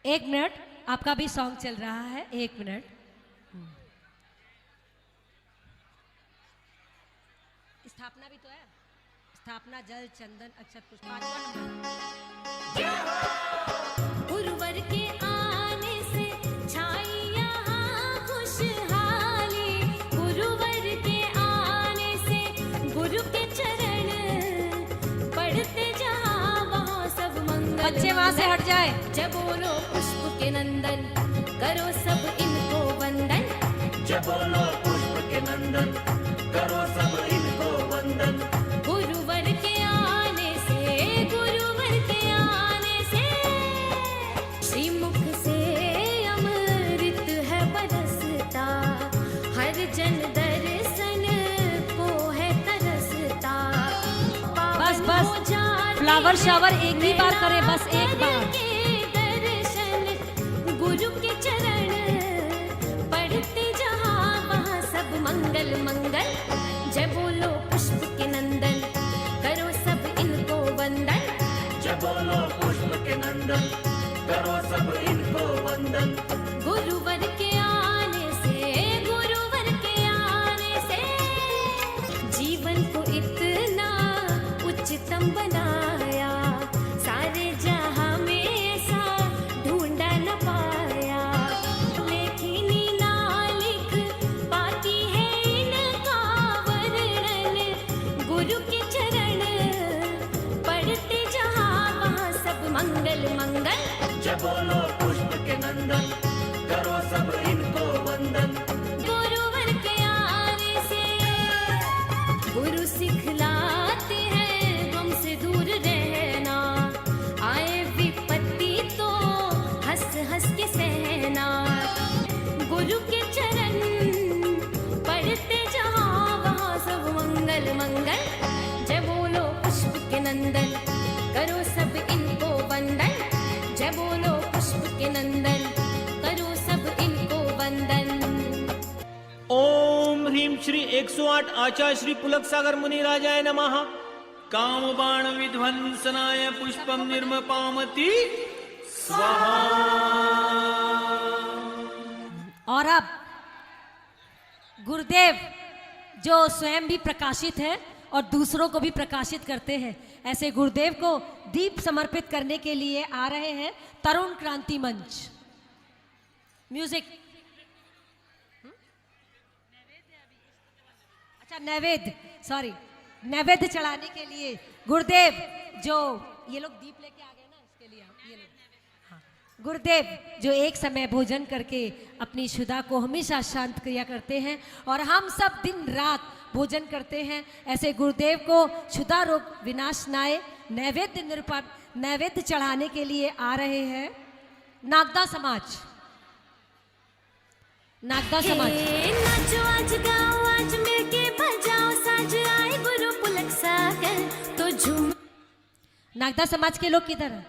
एक मिनट, आपका भी सॉन्ग चल रहा है, एक मिनट। स्थापना भी तो है, स्थापना जल चंदन अक्षत पुष्पार्चन। गुरुवर के आने से छाई यहाँ खुशहाली, गुरुवर के आने से गुरु के चरण पढ़ते जहाँ वहाँ सब मंगल। बच्चे वहाँ से हट जाए। जब बोलो पुष्प के नंदन करो सब इनको वंदन, जब बोलो पुष्प के नंदन करो सब इनको वंदन। गुरुवर के आने से, गुरुवर के आने से श्रीमुख से अमृत है बरसता, हर जन दर्शन को है तरसता। बस बस, फ्लावर शावर एक ही बार करें, बस एक बार। दर्शन गुरु के चरण पढ़ते जहाँ वहाँ सब मंगल मंगल। जय बोलो पुष्प के नंदन करो सब इनको वंदन, जब बोलो पुष्प के नंदन करो सब इनको वंदन। गुरुवर के आने से, गुरुवर के आने से जीवन को इतना उच्चतम बनाया, सारे जहां में ऐसा ढूंढा न पाया। लेखनी ना लिख पाती है इनका वर्णन, गुरु के चरण पढ़ते जहां वहाँ सब मंगल मंगल। जब बोलो पुष्प के नंदन करो सब इनको वंदन। गुरुवर के आने से गुरु सिखलाते हैं गम से दूर रहना, आए विपत्ति तो हंस हंस के सहना। गुरु के चरण पढ़ते जहाँ वहाँ सब मंगल मंगल। जय बोलो पुष्प के नंदन करो सब इनको वंदन, जय बोलो पुष्प के नंदन करो सब इनको वंदन। ओम ह्रीं श्री 108 आचार्य श्री पुलक सागर मुनि राजाय नमः। कामबाण विध्वंसनाय पुष्पम निर्मपामति स्वाहा। और अब गुरुदेव जो स्वयं भी प्रकाशित है और दूसरों को भी प्रकाशित करते हैं, ऐसे गुरुदेव को दीप समर्पित करने के लिए आ रहे हैं तरुण क्रांति मंच। म्यूजिक। अच्छा, नैवेद्य, सॉरी, नैवेद्य चढ़ाने के लिए गुरुदेव जो ये लोग दीप लेके आ गए ना, इसके लिए ये लोग, हाँ, गुरुदेव जो एक समय भोजन करके अपनी शुदा को हमेशा शांत किया करते हैं और हम सब दिन रात भोजन करते हैं, ऐसे गुरुदेव को शुदा रोग विनाशनाय नैवेद्य निरूपण नैवेद्य चढ़ाने के लिए आ रहे हैं नागदा समाज। नागदा समाज। नाचो आज गाओ आज मिलके बजाओ साज, आए गुरु पुलक सागर तो झूम। नागदा समाज के लोग किधर हैं?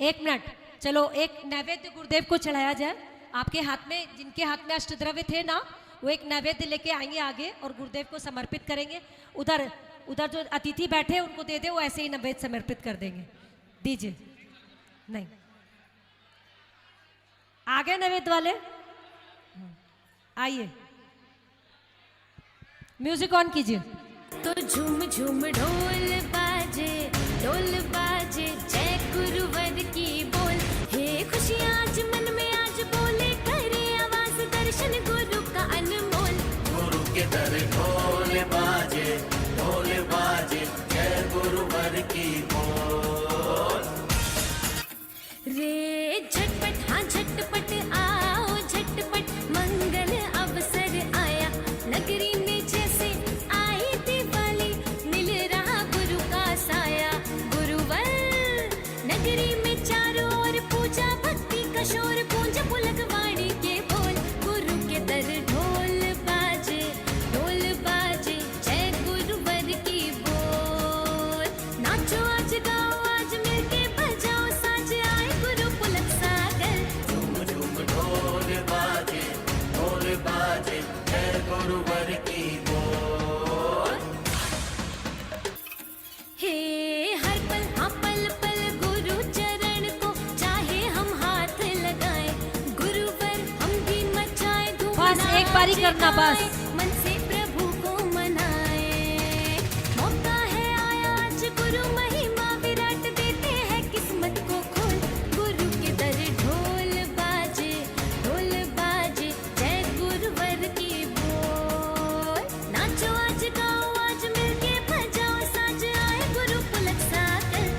एक मिनट, चलो एक नैवेद्य गुरुदेव को चढ़ाया जाए। आपके हाथ में, जिनके हाथ में अष्टद्रव्य थे ना, वो एक नैवेद्य लेके आएंगे आगे और गुरुदेव को समर्पित करेंगे। उधर उधर जो अतिथि बैठे उनको दे दे, वो ऐसे ही नैवेद्य समर्पित कर देंगे। दीजिए। नहीं, आगे नैवेद्य वाले आइए, म्यूजिक ऑन कीजिए। तो झूम झूम ढोल बाजे जय गुरुवर की बोल। हे खुशी आज मन में आज बोले, करे आवाज दर्शन गुरु का अनमोल। गुरु के दर ढोल बाजे जय गुरुवर की बोल। रे झटपट हाँ झटपट आओ झटपट, मंगल अवसर आया नगरी में जैसे आई दिवाली, मिल रहा गुरु का साया। गुरुवर नगरी में चारों ओर पूजा भक्ति का शोर, पूंज पुलक वाणी के बोल। गुरु के दर ढोल बाजे जय गुरुवर की बोल। नाचो आज गाओ आज मिलके बजाओ साज, आए गुरु पुलक सागर। झूम झूम ढोल बाजे जय गुरुवर की बोल। बारी करना बस। मन से प्रभु को मनाए। मौका है आया आज गुरु महिमा विराट देते हैं किस्मत को खोल। गुरु के दर ढोल बाजे जय गुरुवर की बोल। नाचो आज गाओ आज मिलके बजाओ साज आए गुरु पुलक सागर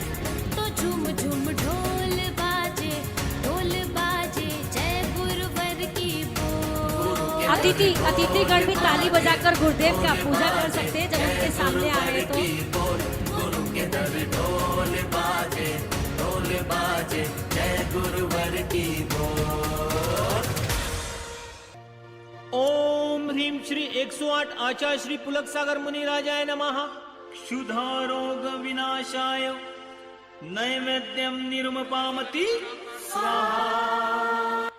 तो झूम झूम ढोल बाजे जय गुरुवर की बोल। अतिथिगण भी ताली बजाकर गुरुदेव का पूजा कर सकते हैं जब उनके सामने आ रहे तो। गुरु के दर ढोल बाजे जय गुरुवर की बोल। ओम ह्रीं श्री 108 आचार्य श्री पुलक सागर मुनि राजाय नमः। क्षुधारोग विनाशाय नैवेद्यम निर्मपामति स्वाहा।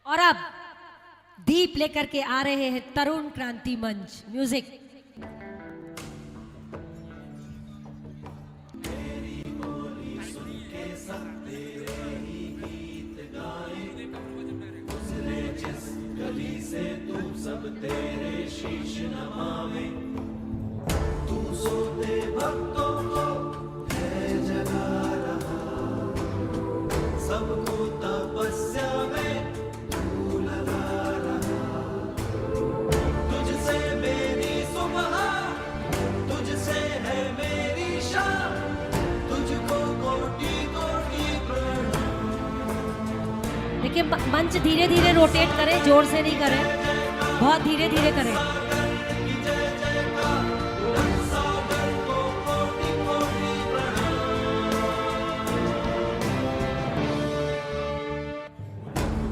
और अब दीप लेकर के आ रहे हैं तरुण क्रांति मंच। म्यूजिक। गली से तू सब तेरे शीश नमावे। तू सोते भक्तों को है जगा रहा। सबको तपस्या में तू लगा रहा। तुझसे मेरी सुबह तुझसे है मेरी शाम। तुझको कोटि कोटि प्रणाम। देखिए मंच धीरे धीरे रोटेट करें, जोर से नहीं करें, बहुत धीरे धीरे करें।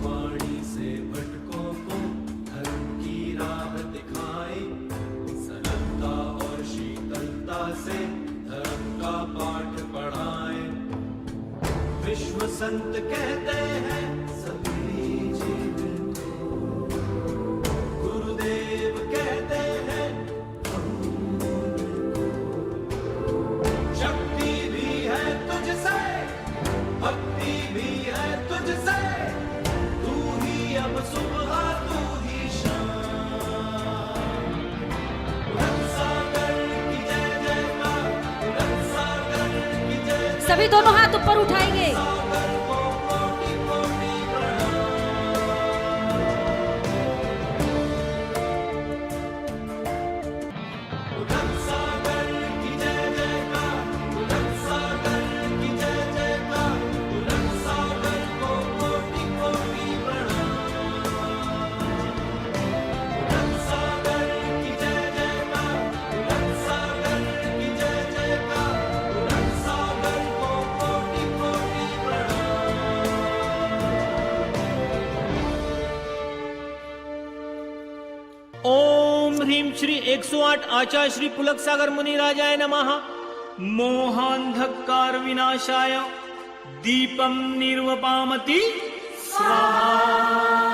वाणी से भटकों को धर्म की राह दिखाए। सरलता और शीतलता से धर्म का पाठ पढ़ाए। विश्व संत कहते हैं सभी जीवन को। गुरुदेव कहते हैं शक्ति भी है तुझसे भक्ति भी है तुझसे। तू ही अब सुबह तू ही शाम। उड़न सागर की जय जयकार। उड़न सागर की जय सभी दोनों हाथ ऊपर उठाएंगे। सागर को कोटि कोटि प्रणाम। उड़न सागर की जय जयकार। उड़न सागर की जय जयकार। उड़न सागर को कोटि कोटि प्रणाम। उड़न सागर की जय जयकार। उड़न सागर की जय जयकार। उड़न सागर को कोटि कोटि प्रणाम। ओम ह्रीं श्री 108 आचार्य श्री पुलक सागर मुनि राजाय नमः। मोहांधकार विनाशाय दीपम निर्वपामति स्वाहा।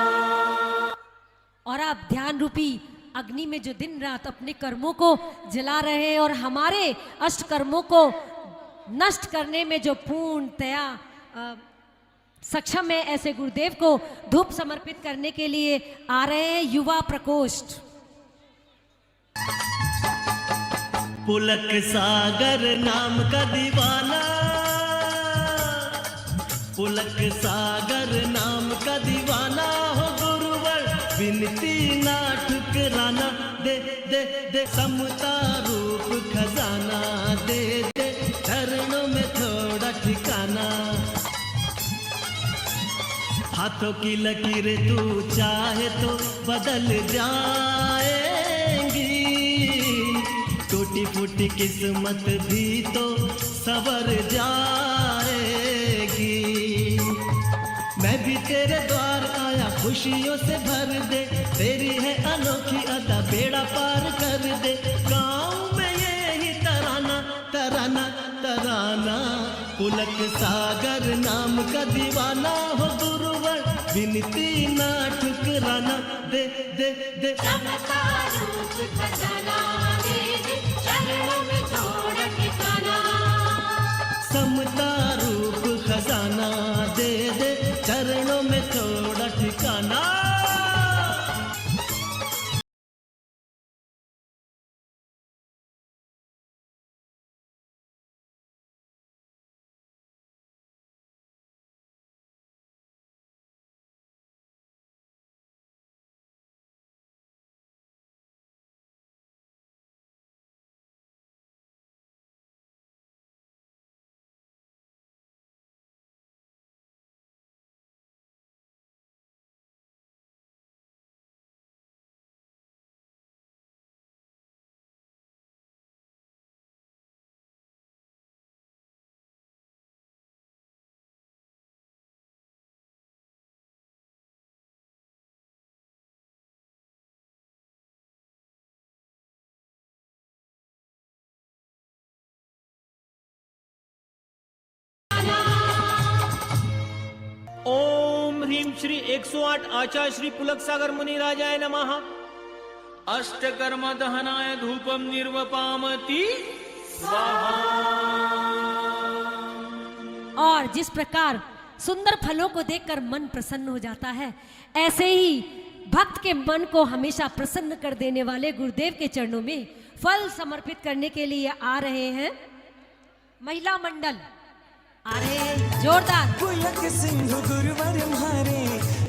और आप ध्यान रूपी अग्नि में जो दिन रात अपने कर्मों को जला रहे हैं और हमारे अष्ट कर्मों को नष्ट करने में जो पूर्णतया सक्षम है, ऐसे गुरुदेव को धूप समर्पित करने के लिए आ रहे हैं युवा प्रकोष्ठ। पुलक सागर नाम का दीवाना। पुलक सागर नाम का दीवाना हो गुरुवर विनती ना ठुकराना। दे दे दे समता रूप खजाना। दे दे चरणों में थोड़ा ठिकाना। हाथों की लकीर तू चाहे तो बदल जाएंगी। टूटी फूटी किस्मत भी तो सवर जाएगी। मैं भी तेरे द्वार आया खुशियों से भर दे। तेरी है अनोखी अदा बेड़ा पार कर दे। गाँव में यही तराना तराना तराना। पुलक सागर नाम का दीवाना हो गुरुवर विनती ना ठुकराना। दे दे दे समता रूप खजाना। दे दे चरणों में थोड़ा ठिकाना। समता रूप खजाना। दे दे चरणों में थोड़ा ठिकाना। ओम ह्रीं श्री 108 आचार्य श्री पुलक सागर मुनि राजाय नमः। अष्टकर्म दहनाय धूपम निर्वपामति स्वाहा। और जिस प्रकार सुंदर फलों को देखकर मन प्रसन्न हो जाता है, ऐसे ही भक्त के मन को हमेशा प्रसन्न कर देने वाले गुरुदेव के चरणों में फल समर्पित करने के लिए आ रहे हैं महिला मंडल। आ रहे हैं जोरदार। पुलक सिंधु गुरुवर म्हारे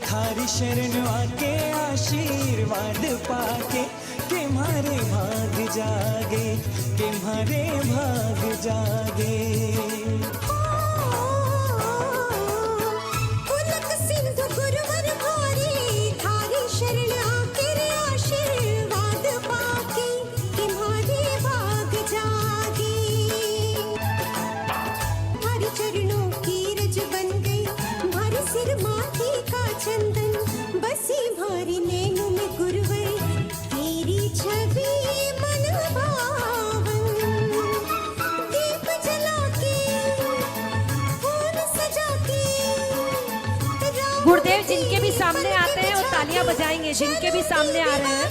थारी शरण आके आशीर्वाद पाके के मारे भाग जागे, के मारे भाग जागे। पुलक सिंधु गुरुवर म्हारे थारी शरण आके आशीर्वाद पाके तुम्हारे भाग जागे। हमारे चरणों की रज बन गई, हमारे सिर माथे का चंदन, बसी भारी नैनों में गुरुवर तेरी छवि मन भावन। दीप जला के फूल सजा के गुरुदेव जिनके भी सामने आते हैं वो तालियां बजाएंगे, जिनके भी सामने आ रहे हैं।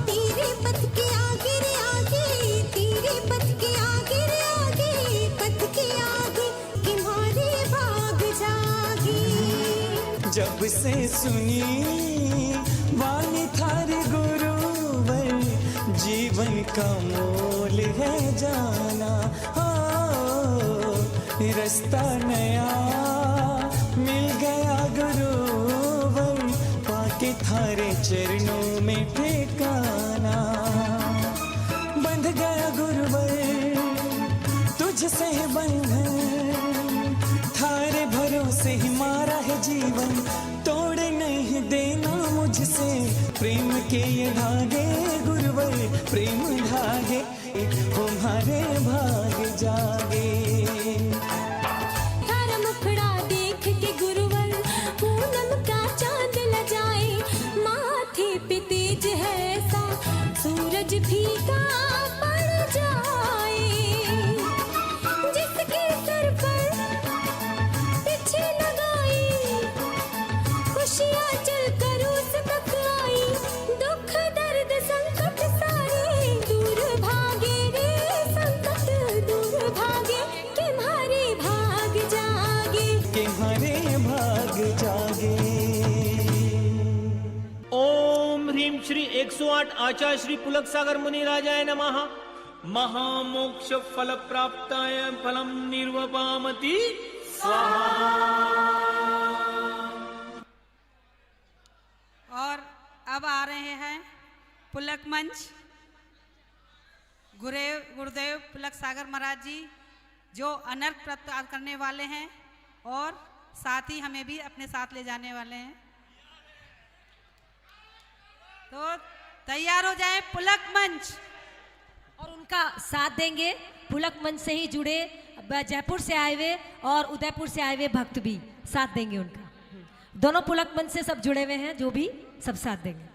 तेरे पथ के आगे रे आगे, तेरे पथ के आगे रे आगे, पथ के आगे तुम्हारे भाग जागे। जब से सुनी वाणी थारी गुरुवर, जीवन का मोल है जाना। हो रास्ता नया मिल गया गुरुवर, पाके थारे चरणों में ठिकाना। बंध गया गुरुवर तुझसे है बंधन, थारे भरोसे ही मारा है जीवन। तोड़ नहीं देना मुझसे प्रेम के ये धागे गुरुवर, प्रेम धागे हमारे भाग जागे। तारा मुखड़ा देख के गुरुवर पूनम का चांद लजाए, माथे पे तेज है ऐसा सूरज फीका पड़ जाए। जिसके सर पर पीछे लगाई, खुशियाँ चल कर उस तक आई। दुख दर्द संकट सारे दूर भागे रे, संकट दूर भागे तुम्हारे भाग जागे। के हमारे भाग जागे। ओम ह्रीं श्री 108 आचार्य श्री पुलक सागर मुनि राजाय नमः। महामोक्ष फल प्राप्ताय फलम निर्वपामति स्वाहा। और अब आ रहे हैं पुलक मंच गुरुदेव पुलक सागर महाराज जी, जो अनर्थ प्राप्त करने वाले हैं और साथ ही हमें भी अपने साथ ले जाने वाले हैं। तो तैयार हो जाएं पुलक मंच। और उनका साथ देंगे पुलक मंच से ही जुड़े जयपुर से आए हुए और उदयपुर से आए हुए भक्त भी साथ देंगे उनका। दोनों पुलक मंच से सब जुड़े हुए हैं, जो भी सब साथ देंगे।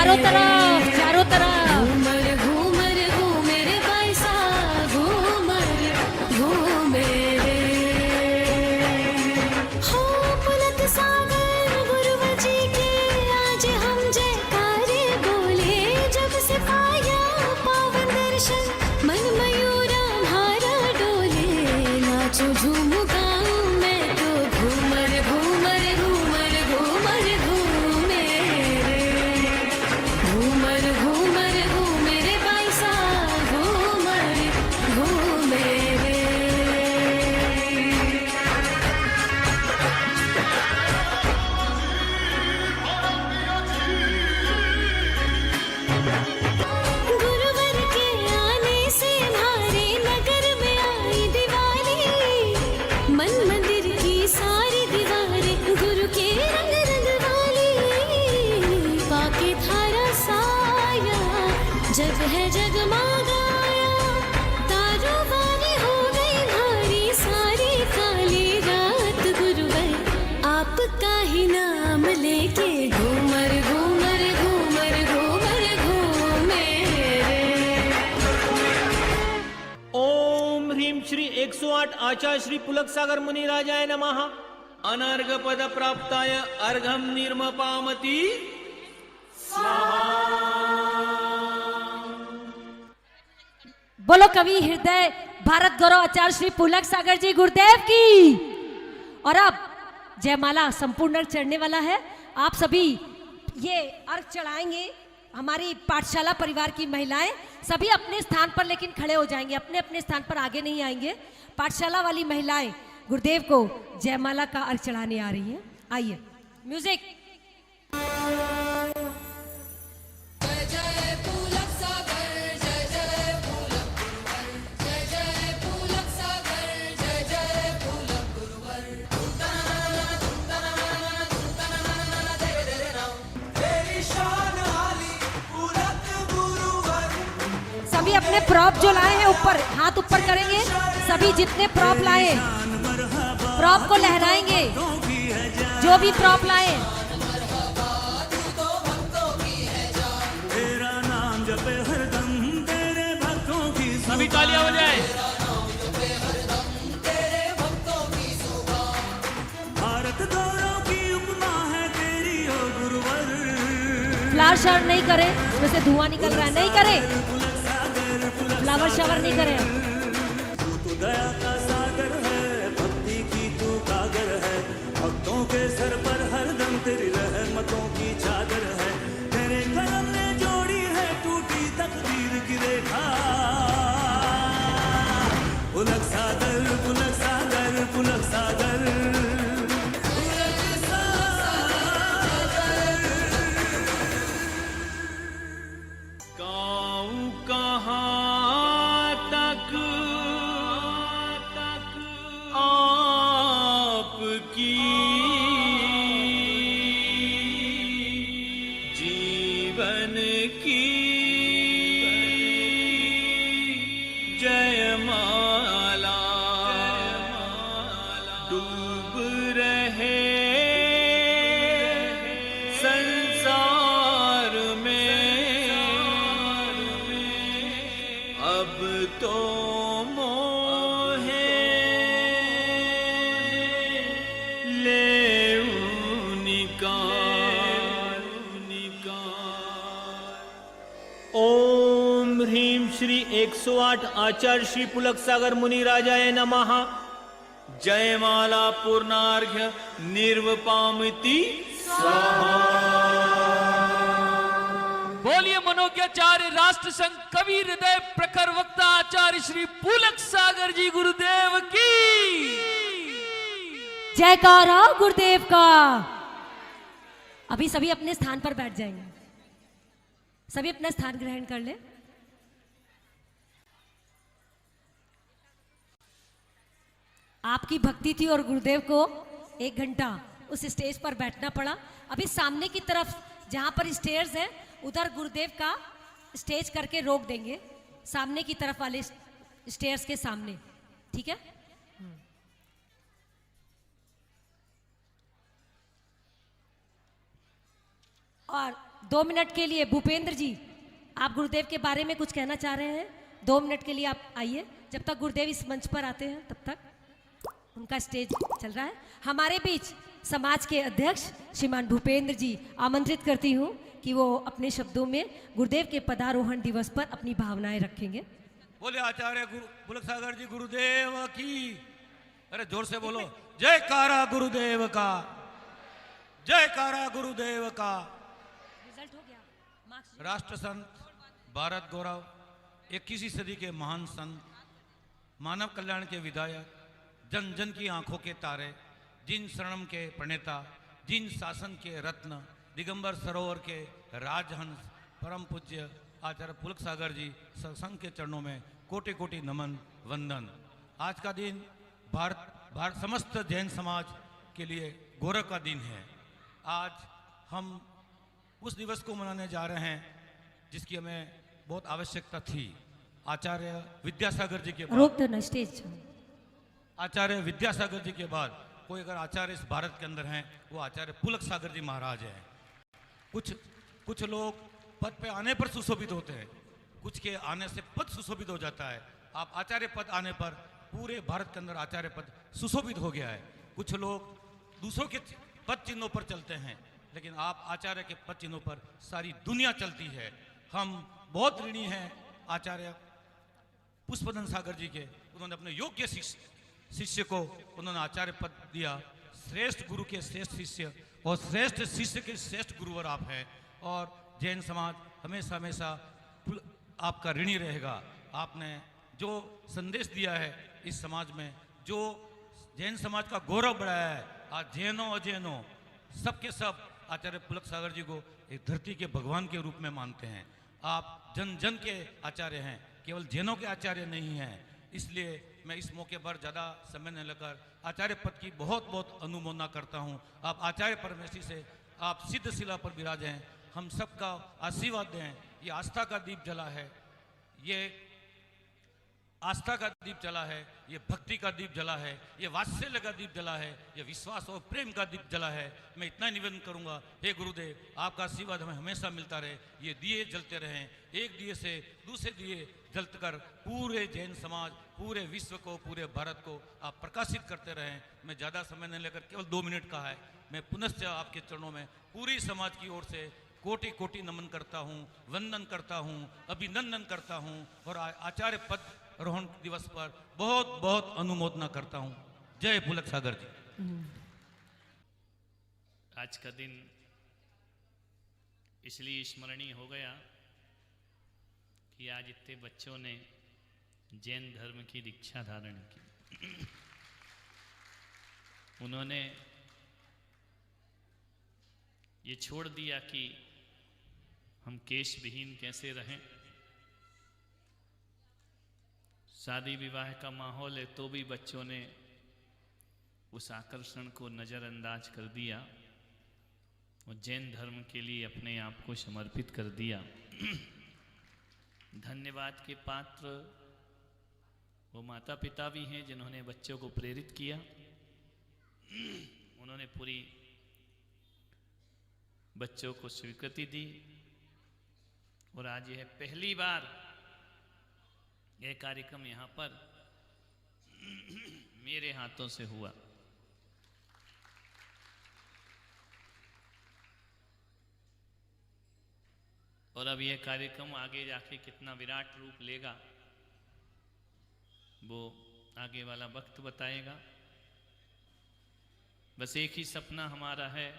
चारों तरफ, चारों तरफ। घूमर घूमर घूमर पैसा घूमर घूमर हो पुलक सागर गुरु जी के आज हम जयकारे बोले जब से पाया पावन दर्शन मन मयूरा भारा डोले नाचो झूम गाऊं मैं तो घूमर घूमर घूमर घूमर घूमे घूमर घूमर घूमर पैसा घूमर घूमे गुरुवर के आने से हमारे नगर में आई दिवाली मन मंदिर की सारी दीवारें गुरु के रंग रंग वाली पाके थारा साया जग है जगमगाया तारों वाली हो गई भारी सारी काली रात गुरुवर आपका ही नाम लेके घूमर घूमर घूमर घूमर घूमे ओम ह्रीं श्री 108 आचार्य श्री पुलक सागर मुनि राजाय नमः। अनर्घ पद प्राप्ताय अर्घम निर्मपामति। बोलो कवि हृदय भारत गौरव आचार्य श्री पुलक सागर जी गुरुदेव की। और अब जयमाला संपूर्ण अर्घ चढ़ने वाला है। आप सभी ये अर्घ चढ़ाएंगे। हमारी पाठशाला परिवार की महिलाएं सभी अपने स्थान पर लेकिन खड़े हो जाएंगे, अपने अपने स्थान पर आगे नहीं आएंगे। पाठशाला वाली महिलाएं गुरुदेव को जयमाला का अर्घ चढ़ाने आ रही हैं। आइए म्यूजिक। तेरी शान आली पुलक गुरुवर सभी अपने प्रॉप जो लाए हैं ऊपर हाथ ऊपर करेंगे। सभी जितने प्रॉप लाए प्रॉप को लहराएंगे। जो भी प्रॉप लाए तेरा नाम जपे हरदम तेरे भक्तों की सभी तालियां हो जाए। भारत गौरव की उपमा है तेरी ओ गुरुवर फ्लावर शावर नहीं करें, उसमें से धुआं निकल रहा है, नहीं करें। फ्लावर शावर नहीं करें। तू दया का सागर है भक्ति की तू कागर है भक्तों के सर पर हरदम तेरी रहमतों की चादर है तेरे करम ने जोड़ी है टूटी तकदीर की रेखा पुलक सागर पुलक सागर पुलक सागर गाऊं कहाँ तक आपकी जीवन की जयमाला डूब रहे संसार में अब तो मोहे ले निकाल। ओम ह्रीं श्री 108 आचार्य श्री पुलक सागर मुनि राजाय नमः। जयमाला पूर्णार्घ्य निर्वपामिति। बोलिए मनोज्ञाचार्य राष्ट्र संघ कवि हृदय प्रखर वक्ता आचार्य श्री पुलक सागर जी गुरुदेव की जयकारा गुरुदेव का। अभी सभी अपने स्थान पर बैठ जाएंगे। सभी अपना स्थान ग्रहण कर ले। आपकी भक्ति थी और गुरुदेव को 1 घंटा उस स्टेज पर बैठना पड़ा। अभी सामने की तरफ जहां पर स्टेयर्स है उधर गुरुदेव का स्टेज करके रोक देंगे, सामने की तरफ वाले स्टेयर्स के सामने, ठीक है। और 2 मिनट के लिए भूपेंद्र जी, आप गुरुदेव के बारे में कुछ कहना चाह रहे हैं? 2 मिनट के लिए आप आइए। जब तक गुरुदेव इस मंच पर आते हैं तब तक उनका स्टेज चल रहा है। हमारे बीच समाज के अध्यक्ष श्रीमान भूपेंद्र जी, आमंत्रित करती हूँ कि वो अपने शब्दों में गुरुदेव के पदारोहण दिवस पर अपनी भावनाएं रखेंगे। बोले आचार्य पुलक सागर जी गुरुदेव की। अरे जोर से बोलो, जयकारा गुरुदेव का, जयकारा गुरुदेव का। रिजल्ट हो गया, मार्क्स। राष्ट्र संत, भारत गौरव, 21वीं सदी के महान संत, मानव कल्याण के विधायक, जन जन की आंखों के तारे, जिन शरणम के प्रणेता, जिन शासन के रत्न, दिगंबर सरोवर के राजहंस, परम पूज्य आचार्य पुलक सागर जी सत्संग के चरणों में कोटि कोटि नमन वंदन। आज का दिन भारत समस्त जैन समाज के लिए गौरव का दिन है। आज हम उस दिवस को मनाने जा रहे हैं जिसकी हमें बहुत आवश्यकता थी। आचार्य विद्यासागर जी के रोक बाद, दो ना स्टेज। आचार्य विद्यासागर जी के बाद कोई अगर आचार्य इस भारत के अंदर हैं वो आचार्य पुलक सागर जी महाराज हैं। कुछ लोग पद पे आने पर सुशोभित होते हैं, कुछ के आने से पद सुशोभित हो जाता है। आप आचार्य पद आने पर पूरे भारत के अंदर आचार्य पद सुशोभित हो गया है। कुछ लोग दूसरों के पद चिन्हों पर चलते हैं, लेकिन आप आचार्य के पद चिन्हों पर सारी दुनिया चलती है। हम बहुत ऋणी हैं आचार्य पुष्पदन सागर जी के। उन्होंने अपने योग्य शिष्य को उन्होंने आचार्य पद दिया। श्रेष्ठ गुरु के श्रेष्ठ शिष्य और श्रेष्ठ शिष्य के श्रेष्ठ गुरुवर आप हैं, और जैन समाज हमेशा हमेशा आपका ऋणी रहेगा। आपने जो संदेश दिया है इस समाज में, जो जैन समाज का गौरव बढ़ाया है, आज जैनों अजैनों सबके सब आचार्य पुलक सागर जी को एक धरती के भगवान के रूप में मानते हैं। आप जन जन के आचार्य हैं, केवल जैनों के आचार्य नहीं हैं। इसलिए मैं इस मौके पर ज़्यादा समय न लेकर आचार्य पद की बहुत बहुत अनुमोदना करता हूँ। आप आचार्य परमेश्वरी से आप सिद्ध शिला पर विराजें, हम सबका आशीर्वाद दें। ये आस्था का दीप जला है, ये आस्था का दीप जला है, ये भक्ति का दीप जला है, ये वात्सल्य का दीप जला है, ये विश्वास और प्रेम का दीप जला है। मैं इतना निवेदन करूंगा, हे गुरुदेव आपका आशीर्वाद हमें हमेशा मिलता रहे, ये दिए जलते रहें, एक दिए से दूसरे दिए जलत कर पूरे जैन समाज, पूरे विश्व को, पूरे भारत को आप प्रकाशित करते रहें। मैं ज़्यादा समय नहीं लेकर, केवल 2 मिनट का है, मैं पुनश्च आपके चरणों में पूरी समाज की ओर से कोटि कोटि नमन करता हूँ, वंदन करता हूँ, अभिनंदन करता हूँ, और आचार्य पद रोहण दिवस पर बहुत बहुत अनुमोदना करता हूँ। जय पुलक सागर जी। आज का दिन इसलिए स्मरणीय हो गया कि आज इतने बच्चों ने जैन धर्म की दीक्षा धारण की। उन्होंने ये छोड़ दिया कि हम केश विहीन कैसे रहें। शादी विवाह का माहौल है तो भी बच्चों ने उस आकर्षण को नज़रअंदाज कर दिया और जैन धर्म के लिए अपने आप को समर्पित कर दिया। धन्यवाद के पात्र वो माता पिता भी हैं जिन्होंने बच्चों को प्रेरित किया। उन्होंने पूरी बच्चों को स्वीकृति दी, और आज यह पहली बार यह कार्यक्रम यहाँ पर मेरे हाथों से हुआ। और अब यह कार्यक्रम आगे जाके कितना विराट रूप लेगा वो आगे वाला वक्त बताएगा। बस एक ही सपना हमारा है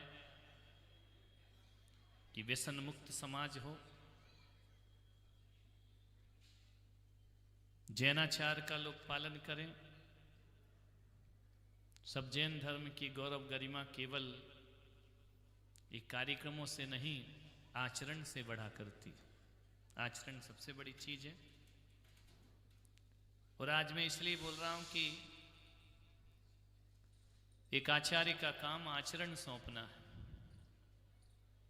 कि व्यसन मुक्त समाज हो, जैनाचार का लोग पालन करें। सब जैन धर्म की गौरव गरिमा केवल ये कार्यक्रमों से नहीं, आचरण से बढ़ा करती। आचरण सबसे बड़ी चीज है। और आज मैं इसलिए बोल रहा हूं कि एक आचार्य का काम आचरण सौंपना है,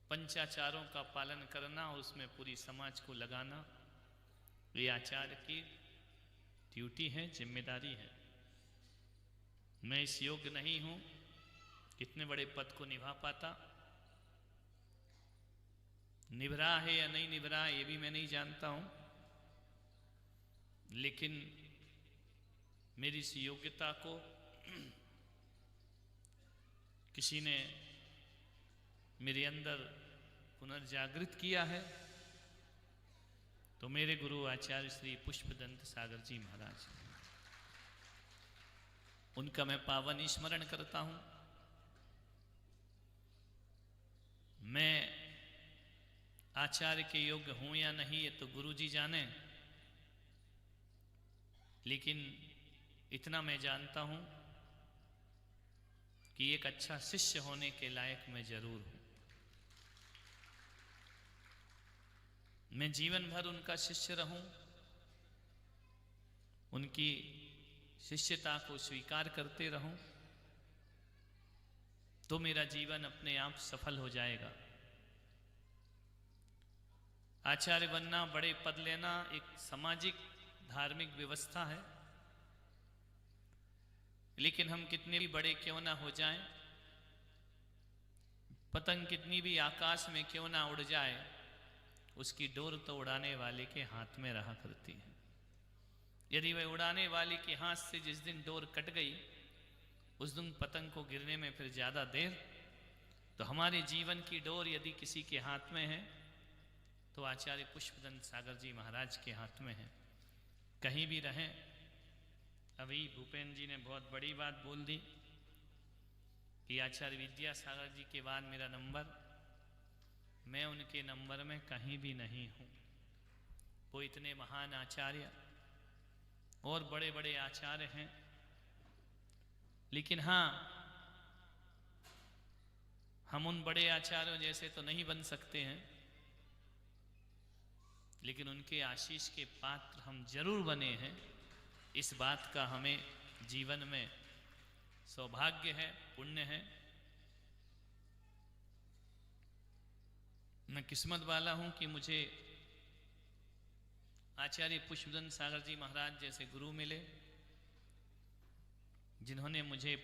पंचाचारों का पालन करना और उसमें पूरी समाज को लगाना, ये आचार्य की ड्यूटी है, जिम्मेदारी है। मैं इस योग्य नहीं हूं इतने बड़े पद को निभा पाता, निभरा है या नहीं निभरा ये भी मैं नहीं जानता हूं, लेकिन मेरी इस योग्यता को किसी ने मेरे अंदर पुनर्जागृत किया है, तो मेरे गुरु आचार्य श्री पुष्पदंत सागर जी महाराज, उनका मैं पावन स्मरण करता हूं। मैं आचार्य के योग्य हूं या नहीं ये तो गुरु जी जाने, लेकिन इतना मैं जानता हूं कि एक अच्छा शिष्य होने के लायक मैं जरूर हूं। मैं जीवन भर उनका शिष्य रहूं, उनकी शिष्यता को स्वीकार करते रहूं, तो मेरा जीवन अपने आप सफल हो जाएगा। आचार्य बनना, बड़े पद लेना एक सामाजिक धार्मिक व्यवस्था है, लेकिन हम कितने भी बड़े क्यों ना हो जाएं, पतंग कितनी भी आकाश में क्यों ना उड़ जाए, उसकी डोर तो उड़ाने वाले के हाथ में रहा करती है। यदि वह उड़ाने वाले के हाथ से जिस दिन डोर कट गई, उस दिन पतंग को गिरने में फिर ज़्यादा देर, तो हमारे जीवन की डोर यदि किसी के हाथ में है तो आचार्य पुष्पदंत सागर जी महाराज के हाथ में है। कहीं भी रहें, अभी भूपेंद्र जी ने बहुत बड़ी बात बोल दी कि आचार्य विद्यासागर जी के बाद मेरा नंबर, मैं उनके नंबर में कहीं भी नहीं हूँ। वो इतने महान आचार्य और बड़े बड़े आचार्य हैं, लेकिन हाँ, हम उन बड़े आचार्यों जैसे तो नहीं बन सकते हैं, लेकिन उनके आशीष के पात्र हम जरूर बने हैं। इस बात का हमें जीवन में सौभाग्य है, पुण्य है। मैं किस्मत वाला हूं कि मुझे आचार्य पुष्पदंत सागर जी महाराज जैसे गुरु मिले, जिन्होंने मुझे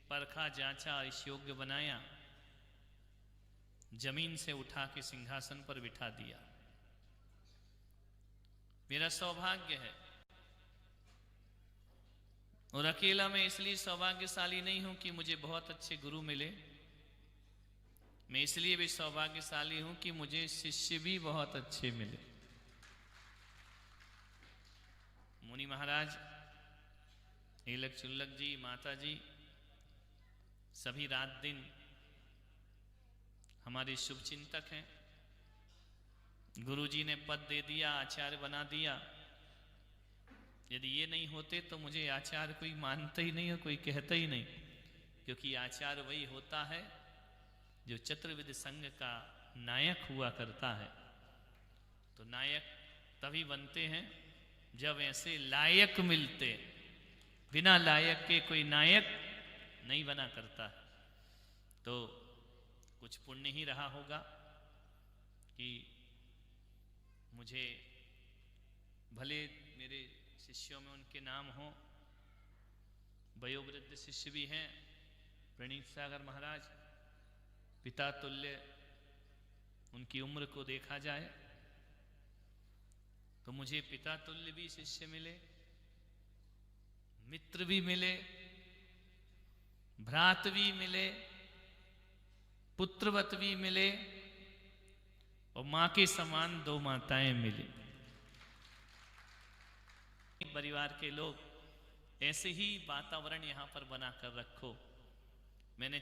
परखा, जांचा, इस योग्य बनाया, जमीन से उठा के सिंहासन पर बिठा दिया। मेरा सौभाग्य है, और अकेला मैं इसलिए सौभाग्यशाली नहीं हूं कि मुझे बहुत अच्छे गुरु मिले, मैं इसलिए भी सौभाग्यशाली हूं कि मुझे शिष्य भी बहुत अच्छे मिले। मुनि महाराज, ईलक चुल्लक जी, माता जी, सभी रात दिन हमारे शुभचिंतक हैं। गुरु जी ने पद दे दिया, आचार्य बना दिया। यदि ये नहीं होते तो मुझे आचार्य कोई मानता ही नहीं और कोई कहता ही नहीं, क्योंकि आचार्य वही होता है जो चतुर्विध संघ का नायक हुआ करता है। तो नायक तभी बनते हैं जब ऐसे लायक मिलते, बिना लायक के कोई नायक नहीं बना करता। तो कुछ पुण्य ही रहा होगा कि मुझे, भले मेरे शिष्यों में उनके नाम हो, वयोवृद्ध शिष्य भी हैं, प्रणीत सागर महाराज, पिता तुल्य उनकी उम्र को देखा जाए तो मुझे पिता तुल्य भी शिष्य मिले, मित्र भी मिले, भ्रात भी मिले, पुत्रवत भी मिले, और मां के समान दो माताएं मिली। परिवार के लोग ऐसे ही वातावरण यहां पर बनाकर रखो। मैंने